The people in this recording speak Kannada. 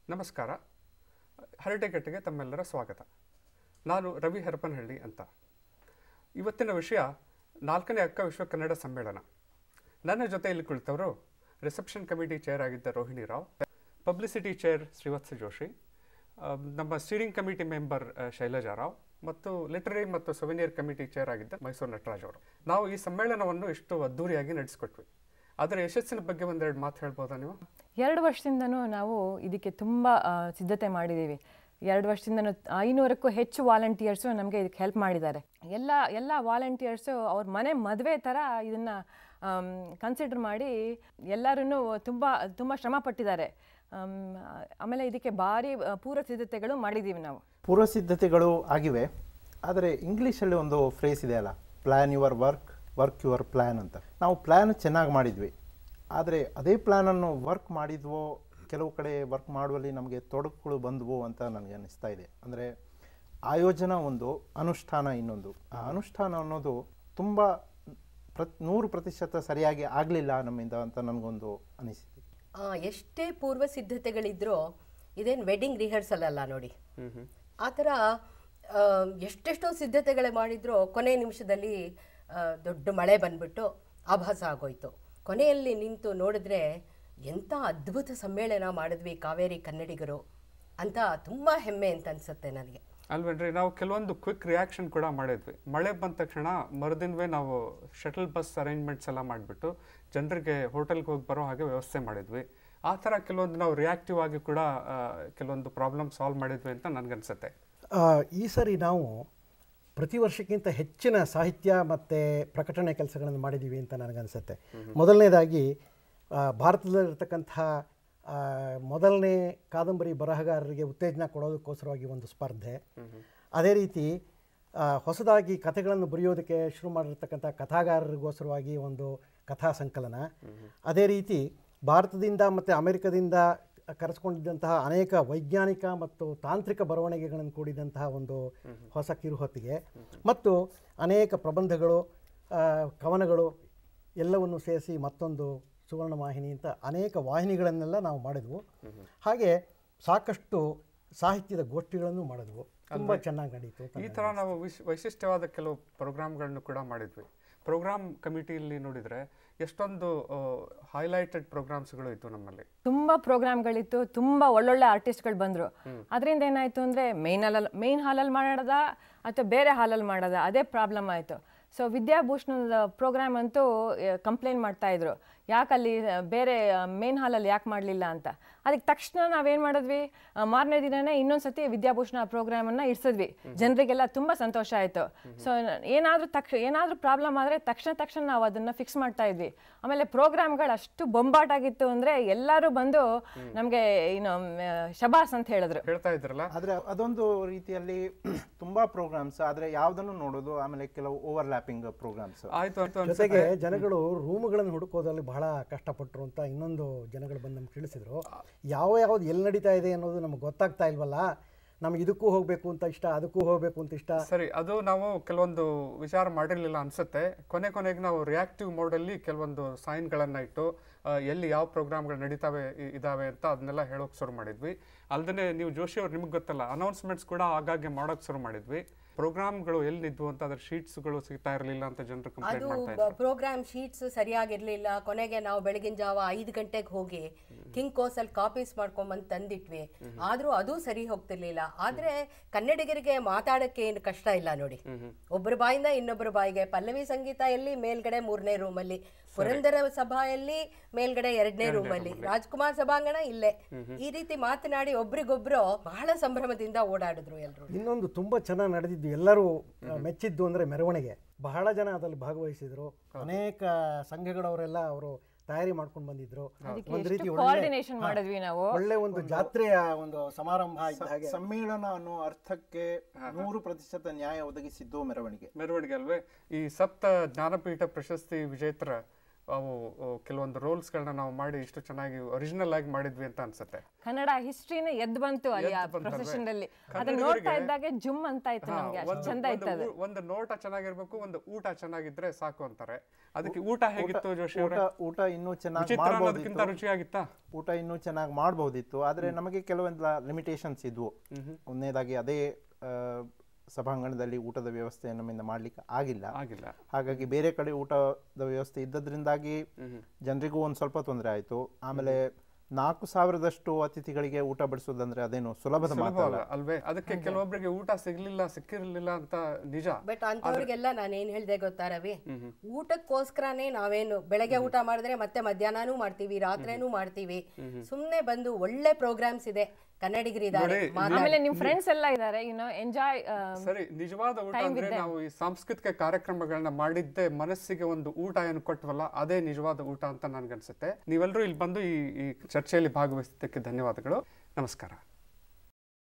ನಮಸ್ಕಾರ. ಹರಟೆಗಟ್ಟೆಗೆ ತಮ್ಮೆಲ್ಲರ ಸ್ವಾಗತ. ನಾನು ರವಿ ಹರಪನಹಳ್ಳಿ ಅಂತ. ಇವತ್ತಿನ ವಿಷಯ 4ನೇ ಅಕ್ಕ ವಿಶ್ವ ಕನ್ನಡ ಸಮ್ಮೇಳನ. ನನ್ನ ಜೊತೆ ಇಲ್ಲಿ ಕುಳಿತವರು ರಿಸೆಪ್ಷನ್ ಕಮಿಟಿ ಚೇರ್ ಆಗಿದ್ದ ರೋಹಿಣಿ ರಾವ್, ಪಬ್ಲಿಸಿಟಿ ಚೇರ್ ಶ್ರೀವತ್ಸ ಜೋಶಿ, ನಮ್ಮ steering committee member Shailaja Rao ಮತ್ತು ಲಿಟರರಿ ಮತ್ತು ಸೊವೆನಿಯರ್ ಕಮಿಟಿ ಚೇರ್ ಆಗಿದ್ದ ಮೈಸೂರು ನಟರಾಜ್ ಅವರು. ನಾವು ಈ ಸಮ್ಮೇಳನವನ್ನು ಇಷ್ಟು ಅದ್ದೂರಿಯಾಗಿ ನಡೆಸಿಕೊಟ್ವಿ. ಅದರ ಯಶಸ್ಸಿನ ಬಗ್ಗೆ ಒಂದೆರಡು ಮಾತು ಹೇಳ್ಬೋದಾ ನೀವು? 2 ವರ್ಷದಿಂದನೂ ನಾವು ಇದಕ್ಕೆ ತುಂಬ ಸಿದ್ಧತೆ ಮಾಡಿದ್ದೀವಿ. 2 ವರ್ಷದಿಂದನೂ 500ಕ್ಕೂ ಹೆಚ್ಚು ವಾಲಂಟಿಯರ್ಸು ನಮಗೆ ಇದಕ್ಕೆ ಹೆಲ್ಪ್ ಮಾಡಿದ್ದಾರೆ. ಎಲ್ಲ ವಾಲಂಟಿಯರ್ಸು ಅವ್ರ ಮನೆ ಮದುವೆ ಥರ ಇದನ್ನು ಕನ್ಸಿಡರ್ ಮಾಡಿ ಎಲ್ಲರೂ ತುಂಬ ಶ್ರಮ ಪಟ್ಟಿದ್ದಾರೆ. ಆಮೇಲೆ ಇದಕ್ಕೆ ಭಾರಿ ಪೂರ್ವ ಸಿದ್ಧತೆಗಳು ಮಾಡಿದ್ದೀವಿ ನಾವು. ಪೂರ್ವ ಸಿದ್ಧತೆಗಳು ಆಗಿವೆ. ಆದರೆ ಇಂಗ್ಲೀಷಲ್ಲಿ ಒಂದು ಫ್ರೇಸ್ ಇದೆಯಲ್ಲ, plan your work, work your plan ಅಂತ. ನಾವು ಪ್ಲ್ಯಾನ್ ಚೆನ್ನಾಗಿ ಮಾಡಿದ್ವಿ, ಆದರೆ ಅದೇ ಪ್ಲ್ಯಾನನ್ನು ವರ್ಕ್ ಮಾಡಿದ್ವೋ, ಕೆಲವು ಕಡೆ ವರ್ಕ್ ಮಾಡುವಲ್ಲಿ ನಮಗೆ ತೊಡಕುಗಳು ಬಂದವು ಅಂತ ನನಗೆ ಅನ್ನಿಸ್ತಾ ಇದೆ. ಅಂದರೆ ಆಯೋಜನಾ ಒಂದು, ಅನುಷ್ಠಾನ ಇನ್ನೊಂದು. ಆ ಅನುಷ್ಠಾನ ಅನ್ನೋದು ತುಂಬ 100% ಸರಿಯಾಗಿ ಆಗಲಿಲ್ಲ ನಮ್ಮಿಂದ ಅಂತ ನನಗೊಂದು ಅನಿಸಿದೆ. ಎಷ್ಟೇ ಪೂರ್ವ ಸಿದ್ಧತೆಗಳಿದ್ರೂ ಇದೇನು ವೆಡ್ಡಿಂಗ್ ರಿಹರ್ಸಲ್ ಅಲ್ಲ ನೋಡಿ. ಆ ಥರ ಎಷ್ಟೆಷ್ಟೋ ಸಿದ್ಧತೆಗಳು ಮಾಡಿದ್ರು ಕೊನೆ ನಿಮಿಷದಲ್ಲಿ ದೊಡ್ಡ ಮಳೆ ಬಂದ್ಬಿಟ್ಟು ಆಭಾಸ ಆಗೋಯ್ತು. ಕೊನೆಯಲ್ಲಿ ನಿಂತು ನೋಡಿದ್ರೆ ಎಂಥ ಅದ್ಭುತ ಸಮ್ಮೇಳನ ಮಾಡಿದ್ವಿ ಕಾವೇರಿ ಕನ್ನಡಿಗರು ಅಂತ ತುಂಬ ಹೆಮ್ಮೆ ಅಂತ ಅನ್ಸುತ್ತೆ ನನಗೆ. ಅಲ್ವೇನ್ರಿ, ನಾವು ಕೆಲವೊಂದು ಕ್ವಿಕ್ ರಿಯಾಕ್ಷನ್ ಕೂಡ ಮಾಡಿದ್ವಿ. ಮಳೆ ಬಂದ ತಕ್ಷಣ ಮರುದಿನವೇ ನಾವು ಶಟಲ್ ಬಸ್ ಅರೇಂಜ್ಮೆಂಟ್ಸ್ ಎಲ್ಲ ಮಾಡಿಬಿಟ್ಟು ಜನರಿಗೆ ಹೋಟೆಲ್ಗೆ ಹೋಗಿ ಬರೋ ಹಾಗೆ ವ್ಯವಸ್ಥೆ ಮಾಡಿದ್ವಿ. ಆ ಥರ ಕೆಲವೊಂದು ನಾವು ರಿಯಾಕ್ಟಿವ್ ಆಗಿ ಕೂಡ ಕೆಲವೊಂದು ಪ್ರಾಬ್ಲಮ್ ಸಾಲ್ವ್ ಮಾಡಿದ್ವಿ ಅಂತ ನನಗನ್ಸುತ್ತೆ. ಈ ಸರಿ ನಾವು ಪ್ರತಿ ವರ್ಷಕ್ಕಿಂತ ಹೆಚ್ಚಿನ ಸಾಹಿತ್ಯ ಮತ್ತು ಪ್ರಕಟಣೆ ಕೆಲಸಗಳನ್ನು ಮಾಡಿದ್ದೀವಿ ಅಂತ ನನಗನ್ಸುತ್ತೆ. ಮೊದಲನೇದಾಗಿ ಭಾರತದಲ್ಲಿರ್ತಕ್ಕಂಥ ಮೊದಲನೇ ಕಾದಂಬರಿ ಬರಹಗಾರರಿಗೆ ಉತ್ತೇಜನ ಕೊಡೋದಕ್ಕೋಸ್ಕರವಾಗಿ ಒಂದು ಸ್ಪರ್ಧೆ, ಅದೇ ರೀತಿ ಹೊಸದಾಗಿ ಕಥೆಗಳನ್ನು ಬರೆಯೋದಕ್ಕೆ ಶುರು ಮಾಡಿರ್ತಕ್ಕಂಥ ಕಥಾಗಾರರಿಗೋಸ್ಕರವಾಗಿ ಒಂದು ಕಥಾ ಸಂಕಲನ, ಅದೇ ರೀತಿ ಭಾರತದಿಂದ ಮತ್ತು ಅಮೆರಿಕದಿಂದ ಕರೆಸ್ಕೊಂಡಿದ್ದಂತಹ ಅನೇಕ ವೈಜ್ಞಾನಿಕ ಮತ್ತು ತಾಂತ್ರಿಕ ಬರವಣಿಗೆಗಳನ್ನು ಕೂಡಿದಂತಹ ಒಂದು ಹೊಸ ಕಿರುಹೊತ್ತಿಗೆ, ಮತ್ತು ಅನೇಕ ಪ್ರಬಂಧಗಳು, ಕವನಗಳು ಎಲ್ಲವನ್ನು ಸೇರಿಸಿ ಮತ್ತೊಂದು ಸುವರ್ಣ ವಾಹಿನಿ ಅಂತ ಅನೇಕ ವಾಹಿನಿಗಳನ್ನೆಲ್ಲ ನಾವು ಮಾಡಿದ್ವು. ಹಾಗೆ ಸಾಕಷ್ಟು ಸಾಹಿತ್ಯದ ಗೋಷ್ಠಿಗಳನ್ನು ಮಾಡಿದ್ವು. ತುಂಬ ಚೆನ್ನಾಗಿ ನಡೀತು. ಈ ಥರ ನಾವು ವೈಶಿಷ್ಟ್ಯವಾದ ಕೆಲವು ಪ್ರೋಗ್ರಾಮ್ಗಳನ್ನು ಕೂಡ ಮಾಡಿದ್ವಿ. ಪ್ರೋಗ್ರಾಮ್ ಕಮಿಟಿಯಲ್ಲಿ ನೋಡಿದರೆ ಎಷ್ಟೊಂದು ಹೈಲೈಟೆಡ್ ಪ್ರೋಗ್ರಾಮ್ಸ್ಗಳು ಇತ್ತು ನಮ್ಮಲ್ಲಿ. ತುಂಬ ಪ್ರೋಗ್ರಾಮ್ಗಳಿತ್ತು, ತುಂಬ ಒಳ್ಳೊಳ್ಳೆ ಆರ್ಟಿಸ್ಟ್ಗಳು ಬಂದರು. ಅದರಿಂದ ಏನಾಯಿತು ಅಂದರೆ ಮೇನ್ ಹಾಲಲ್ಲಿ ಮಾಡೋದ ಅಥವಾ ಬೇರೆ ಹಾಲಲ್ಲಿ ಮಾಡೋದ, ಅದೇ ಪ್ರಾಬ್ಲಮ್ ಆಯಿತು. ಸೊ ವಿದ್ಯಾಭೂಷಣದ ಪ್ರೋಗ್ರಾಮ್ ಅಂತೂ ಕಂಪ್ಲೇಂಟ್ ಮಾಡ್ತಾಯಿದ್ರು, ಯಾಕಲ್ಲಿ ಬೇರೆ ಮೇನ್ ಹಾಲಲ್ಲಿ ಯಾಕೆ ಮಾಡಲಿಲ್ಲ ಅಂತ. ಅದಕ್ಕೆ ತಕ್ಷಣ ನಾವೇನು ಮಾಡಿದ್ವಿ, ಮಾರನೇ ದಿನವೇ ಇನ್ನೊಂದು ಸತಿ ವಿದ್ಯಾಭೂಷಣ ಪ್ರೋಗ್ರಾಮನ್ನು ಇಡ್ಸಿದ್ವಿ. ಜನರಿಗೆಲ್ಲ ತುಂಬ ಸಂತೋಷ ಆಯಿತು. ಸೊ ಏನಾದರೂ ಪ್ರಾಬ್ಲಮ್ ಆದರೆ ತಕ್ಷಣ ನಾವು ಅದನ್ನು ಫಿಕ್ಸ್ ಮಾಡ್ತಾ ಇದ್ವಿ. ಆಮೇಲೆ ಪ್ರೋಗ್ರಾಮ್ಗಳು ಅಷ್ಟು ಬೊಂಬಾಟಾಗಿತ್ತು ಅಂದರೆ ಎಲ್ಲರೂ ಬಂದು ನಮಗೆ ಶಬಾಸ್ ಅಂತ ಹೇಳಿದ್ರು, ಹೇಳ್ತಾ ಇದ್ರಲ್ಲ. ಆದರೆ ಅದೊಂದು ರೀತಿಯಲ್ಲಿ ತುಂಬ ಪ್ರೋಗ್ರಾಮ್ಸ್, ಆದರೆ ಯಾವುದನ್ನು ನೋಡೋದು, ಆಮೇಲೆ ಕೆಲವು ಓವರ್ಲ್ಯಾಪಿಂಗ್ ಪ್ರೋಗ್ರಾಮ್ಸ್ ಆಯಿತು. ಜೊತೆಗೆ ಜನಗಳು ರೂಮ್ಗಳನ್ನು ಹುಡುಕೋದ್ರಲ್ಲಿ ಬಹಳ ಕಷ್ಟಪಟ್ಟರು ಅಂತ ಇನ್ನೊಂದು ಜನಗಳು ಬಂದು ನಮ್ಗೆ ತಿಳಿಸಿದ್ರು. ಯಾವ್ದು ಎಲ್ಲಿ ನಡೀತಾ ಇದೆ ಅನ್ನೋದು ನಮ್ಗೆ ಗೊತ್ತಾಗ್ತಾ ಇಲ್ವಲ್ಲ, ನಮ್ಗೆ ಇದಕ್ಕೂ ಹೋಗಬೇಕು ಅಂತ ಇಷ್ಟ, ಅದಕ್ಕೂ ಹೋಗಬೇಕು ಅಂತ ಇಷ್ಟ. ಸರಿ, ಅದು ನಾವು ಕೆಲವೊಂದು ವಿಚಾರ ಮಾಡಿರಲಿಲ್ಲ ಅನ್ಸುತ್ತೆ. ಕೊನೆಗೆ ನಾವು ರಿಯಾಕ್ಟಿವ್ ಮೋಡಲ್ಲಿ ಕೆಲವೊಂದು ಸೈನ್ಗಳನ್ನು ಇಟ್ಟು ಎಲ್ಲಿ ಯಾವ ಪ್ರೋಗ್ರಾಮ್ಗಳು ಇದಾವೆ ಅಂತ ಅದನ್ನೆಲ್ಲ ಹೇಳೋಕೆ ಶುರು ಮಾಡಿದ್ವಿ. ಅಲ್ಲದೆ ನೀವು ಜೋಶಿ ಅವ್ರು, ನಿಮ್ಗೆ ಗೊತ್ತಲ್ಲ, ಅನೌನ್ಸ್ಮೆಂಟ್ಸ್ ಕೂಡ ಆಗಾಗ್ಗೆ ಮಾಡೋಕೆ ಶುರು ಮಾಡಿದ್ವಿ. ಪ್ರೋಗ್ರಾಮ್ಗಳು ಎಲ್ಲಿದ್ವು ಅಂತ ಅದ್ರ ಶೀಟ್ಸ್ಗಳು ಸಿಗ್ತಾ ಇರಲಿಲ್ಲ ಅಂತ ಜನರು ಕಂಪ್ಲೇಂಟ್ ಮಾಡ್ತಾ ಇದ್ರು. ಪ್ರೋಗ್ರಾಮ್ ಶೀಟ್ಸ್ ಸರಿಯಾಗಿರ್ಲಿಲ್ಲ. ಕೊನೆಗೆ ನಾವು ಬೆಳಗಿನ ಜಾವ 5 ಗಂಟೆಗೆ ಹೋಗಿ ಕಿಂಗ್ ಕೋಸಲ್ಲಿ ಕಾಪೀಸ್ ಮಾಡ್ಕೊಂಬಂದು ತಂದಿಟ್ವಿ. ಆದ್ರೂ ಅದು ಸರಿ ಹೋಗ್ತಿರ್ಲಿಲ್ಲ. ಆದ್ರೆ ಕನ್ನಡಿಗರಿಗೆ ಮಾತಾಡಕ್ಕೆ ಏನು ಕಷ್ಟ ಇಲ್ಲ ನೋಡಿ. ಒಬ್ಬರ ಬಾಯಿಂದ ಇನ್ನೊಬ್ಬರ ಬಾಯಿಗೆ. ಪಲ್ಲವಿ ಸಂಗೀತ ಎಲ್ಲಿ ಮೇಲ್ಗಡೆ 3ನೇ ರೂಮಲ್ಲಿ, ಪುರಂದರ ಸಭಾಯಲ್ಲಿ ಮೇಲ್ಗಡೆ 2ನೇ ರೂಮಲ್ಲಿ, ರಾಜ್ಕುಮಾರ್ ಸಭಾಂಗಣ ಇಲ್ಲೇ. ಈ ರೀತಿ ಮಾತನಾಡಿ ಒಬ್ರಿಗೊಬ್ರು ಬಹಳ ಸಂಭ್ರಮದಿಂದ ಓಡಾಡಿದ್ರು ಎಲ್ಲರೂ. ಇನ್ನೊಂದು ತುಂಬಾ ಚೆನ್ನಾಗಿ ನಡೆದಿದ್ದು, ಎಲ್ಲರೂ ಮೆಚ್ಚಿದ್ದು ಅಂದ್ರೆ ಮೆರವಣಿಗೆ. ಬಹಳ ಜನ ಅದರಲ್ಲಿ ಭಾಗವಹಿಸಿದ್ರು. ಅನೇಕ ಸಂಘಗಳವರೆಲ್ಲ ಅವರು ತಯಾರಿ ಮಾಡ್ಕೊಂಡು ಬಂದಿದ್ರು. ಒಂದು ರೀತಿ ಕೋಆರ್ಡಿನೇಷನ್ ಮಾಡಿದ್ವಿ ನಾವು. ಒಳ್ಳೆ ಒಂದು ಜಾತ್ರೆಯ ಒಂದು ಸಮಾರಂಭ ಇದ್ದ ಹಾಗೆ. ಸಮ್ಮೇಳನ ಅನ್ನೋ ಅರ್ಥಕ್ಕೆ 100% ನ್ಯಾಯ ಒದಗಿಸಿದ್ದು ಮೆರವಣಿಗೆ ಅಲ್ವೇ. ಈ ಸಪ್ತ ಜ್ಞಾನಪೀಠ ಪ್ರಶಸ್ತಿ ವಿಜೇತರ ಅವು ಕೆಲವೊಂದು ರೋಲ್ಸ್ಗಳನ್ನ ನಾವು ಮಾಡಿ ಇಷ್ಟು ಚೆನ್ನಾಗಿ ಒರಿಜಿನಲ್ ಆಗಿ ಮಾಡಿದ್ವಿ ಅಂತ ಅನ್ಸುತ್ತೆ. ಕನ್ನಡ ಹಿಸ್ಟ್ರಿನೇ ಎದ್ದು ಬಂತು ಅಲ್ಲಿ ಆ ಪ್ರೊಫೆಷನ್ ಅಲ್ಲಿ. ಅದನ್ನ ನೋಡ್ತಾ ಇದ್ದಾಗೆ ಜುಮ್ ಅಂತ ಇತ್ತು ನಮ್ಗೆ, ಅಷ್ಟು ಚಂದ ಇತ್ತು ಅದು. ಒಂದು ನೋಟ ಚೆನ್ನಾಗಿರ್ಬೇಕು, ಒಂದು ಊಟ ಚೆನ್ನಾಗಿದ್ರೆ ಸಾಕು ಅಂತಾರೆ. ಅದಕ್ಕೆ ಊಟ ಹೇಗಿತ್ತು ಜೋಶಿ ಅವರೇ? ಊಟ ಇನ್ನೂ ಚೆನ್ನಾಗಿ ಮಾಡಬಹುದಿತ್ತು, ರುಚಿಯಾಗಿತ್ತಾ? ಊಟ ಇನ್ನೂ ಚೆನ್ನಾಗಿ ಮಾಡಬಹುದಿತ್ತು, ಆದ್ರೆ ನಮಗೆ ಕೆಲವೊಂದು ಲಿಮಿಟೇಷನ್ಸ್ ಇದ್ವು. ಒಂದನೇದಾಗಿ ಅದೇ ಸಭಾಂಗಣದಲ್ಲಿ ಊಟದ ವ್ಯವಸ್ಥೆ ನಮ್ಮಿಂದ ಮಾಡ್ಲಿಕ್ಕೆ ಆಗಿಲ್ಲ. ಹಾಗಾಗಿ ಬೇರೆ ಕಡೆ ಊಟದ ವ್ಯವಸ್ಥೆ ಇದ್ದದ್ರಿಂದಾಗಿ ಜನರಿಗೂ ಒಂದು ಸ್ವಲ್ಪ ತೊಂದರೆ ಆಯಿತು. ಆಮೇಲೆ 4,000ದಷ್ಟು ಅತಿಥಿಗಳಿಗೆ ಊಟ ಬಡಿಸೋದಂದ್ರೆ ಅದೇನು ಸುಲಭದ ಮಾತಲ್ಲ ಅಲ್ವೇ? ಅದಕ್ಕೆ ಕೆಲವೊಬ್ಬರಿಗೆ ಊಟ ಸಿಕ್ಕಿರ್ಲಿಲ್ಲ ಅಂತ ನಿಜ. ಬಟ್ ಅಂತವ್ರಿಗೆಲ್ಲ ನಾನೇನ್ ಹೇಳ್ದೆ ಗೊತ್ತಾ ರವಿ, ಊಟಕ್ಕೋಸ್ಕರನೇ ನಾವೇನು ಬೆಳಗ್ಗೆ ಊಟ ಮಾಡಿದ್ರೆ ಮತ್ತೆ ಮಧ್ಯಾಹ್ನನೂ ಮಾಡ್ತೀವಿ, ರಾತ್ರಿನೂ ಮಾಡ್ತೀವಿ. ಸುಮ್ನೆ ಬಂದು ಒಳ್ಳೆ ಪ್ರೋಗ್ರಾಮ್ಸ್ ಇದೆ, ಕನ್ನಡಿಗರಿದ್ದಾರೆ, ಆಮೇಲೆ ನಿಮ್ ಫ್ರೆಂಡ್ಸ್ ಎಲ್ಲ ಇದ್ದಾರೆ, ಎಂಜಾಯ್. ಸರಿ, ನಿಜವಾದ ಊಟ ಅಂದ್ರೆ ನಾವು ಈ ಸಾಂಸ್ಕೃತಿಕ ಕಾರ್ಯಕ್ರಮಗಳನ್ನ ಮಾಡಿದ್ದೆ ಮನಸ್ಸಿಗೆ ಒಂದು ಊಟ ಏನು ಕೊಟ್ಟವಲ್ಲ, ಅದೇ ನಿಜವಾದ ಊಟ ಅಂತ ನನ್ಗನ್ಸುತ್ತೆ. ನೀವೆಲ್ಲರೂ ಇಲ್ಲಿ ಬಂದು ಈ ಚರ್ಚೆಯಲ್ಲಿ ಭಾಗವಹಿಸಿದ್ದಕ್ಕೆ ಧನ್ಯವಾದಗಳು. ನಮಸ್ಕಾರ.